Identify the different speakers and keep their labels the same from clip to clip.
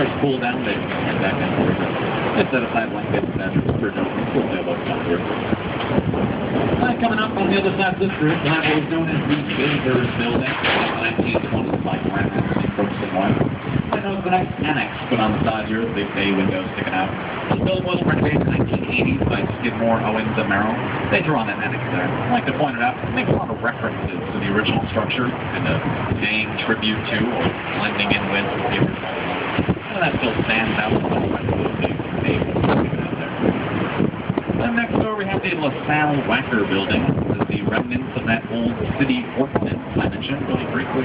Speaker 1: starts to cool down, they head back down for it. They set aside blankets and for no cool sailboats down through. Coming up on the other side of this bridge, we'll have what was known as the Builders Building in the 1920s by Grant and Brooks and White. I know it's the nice annex put on the side here, the big bay windows sticking out. This building was renovated in the 1980s by Skidmore, Owens, and Merrill. They drew on that annex there. I like to point it out, it makes a lot of references to the original structure, and paying tribute to or blending in with the original one. And that still stands out with the big bay sticking out there. Then next door we have the LaSalle Wacker building. This is the remnants of that old city ordinance I mentioned really briefly.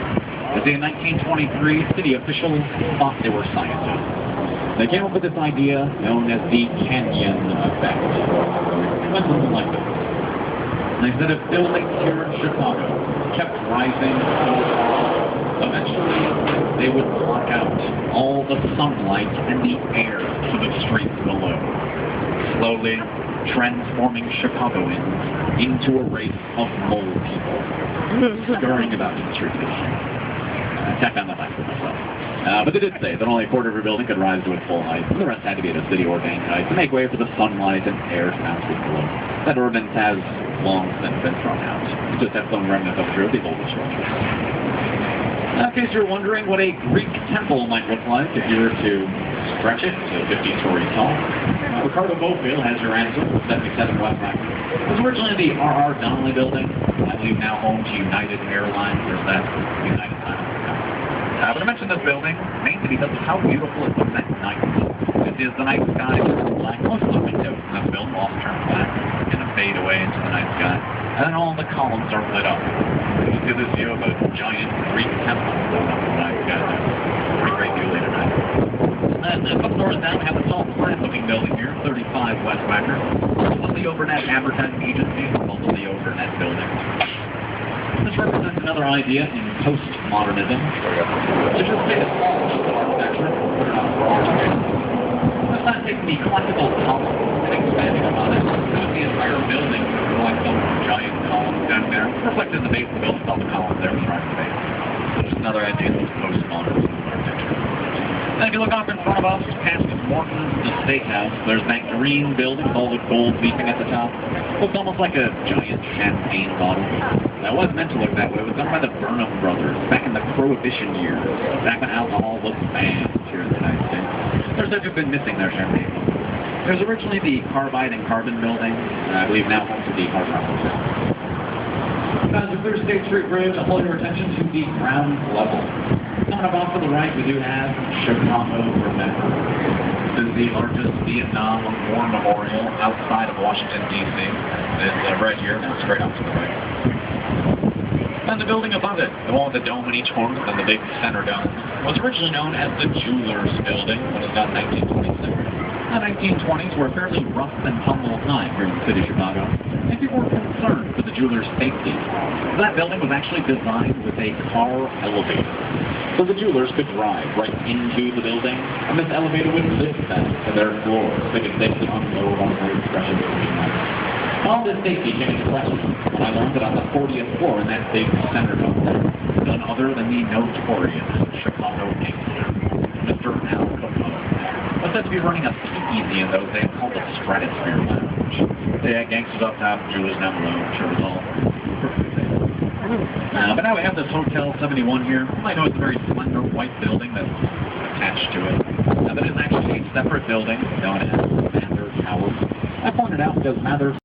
Speaker 1: In 1923, city officials thought they were scientists. They came up with this idea known as the canyon effect. It went something like this. They said if buildings here in Chicago kept rising so tall, eventually they would block out all the sunlight and the air to the streets below, slowly transforming Chicagoans into a race of mole people, scurrying about in the streets. I found that for myself. But they did say that only a quarter of a building could rise to its full height, and the rest had to be at a city-ordained height to make way for the sunlight and air to pass through below. That ordinance has long since been thrown out. You just have some remnants of the older structures. In case you're wondering what a Greek temple might look like if you were to stretch it to 50 stories tall, Ricardo Bofill has your answer, 77 West Mac. It was originally the R.R. Donnelly building, I believe now home to United Airlines. There's that United Time. But I mentioned this building mainly because of how beautiful it looks at night. This is the night sky black. Most of the windows in this building all turn black and fade away into the night sky. And then all the columns are lit up. You see this view of a giant Greek temple lit up in the night sky. Pretty great view later night. And a couple doors down, we have this tall, flat-looking building here, 35 West Wacker. This is the Overnet Advertising Agency, called the Overnet Building. This represents another idea in postmodernism, to just take a small piece of architecture and put it on a broad scale. This time taking the collectible column and expanding upon it. With the entire building, like some giant columns down there, reflected in the base of the building, all the columns there was right in the base. So just another idea in postmodernism architecture. And if you look off in front of us, past Morton's Estate House, there's that green building with all the gold leafing at the top. It looks almost like a giant champagne bottle. Now, it wasn't meant to look that way. It was done by the Burnham brothers back in the Prohibition years, back when alcohol was banned here in the United States. They're said to have been missing their champagne. There's originally the Carbide and Carbon building, I believe now home to the Hard Rock Hotel. As the Clear State Street Bridge, I'll call your attention to the ground level. Coming up off to the right, we do have Chicago Remember. This is the largest Vietnam War memorial outside of Washington, D.C. It's right here, now straight up to the right. And the building above it, the one with the dome in each corner and the big center dome, was originally known as the Jewelers Building when it was done in 1926. The 1920s were a fairly rough and tumble time here in the city of Chicago, and people were concerned for the jewelers' safety. That building was actually designed with a car elevator, so the jewelers could drive right into the building, and this elevator would lift them to their floors so they could safely unload on the very precious merchandise. All this safety came into question when I learned that on the 40th floor in that big center dome there, none other than the notorious Chicago gangster, Mr. Al Capone, was said to be running a speakeasy in those days called the Stratosphere Lounge. They had gangsters up top, jewelers down below. I'm sure it was all perfectly safe. But now we have this Hotel 71 here. You might know it's a very slender white building that's attached to it. But it is actually a separate building known as Mather Tower. I pointed out because Mather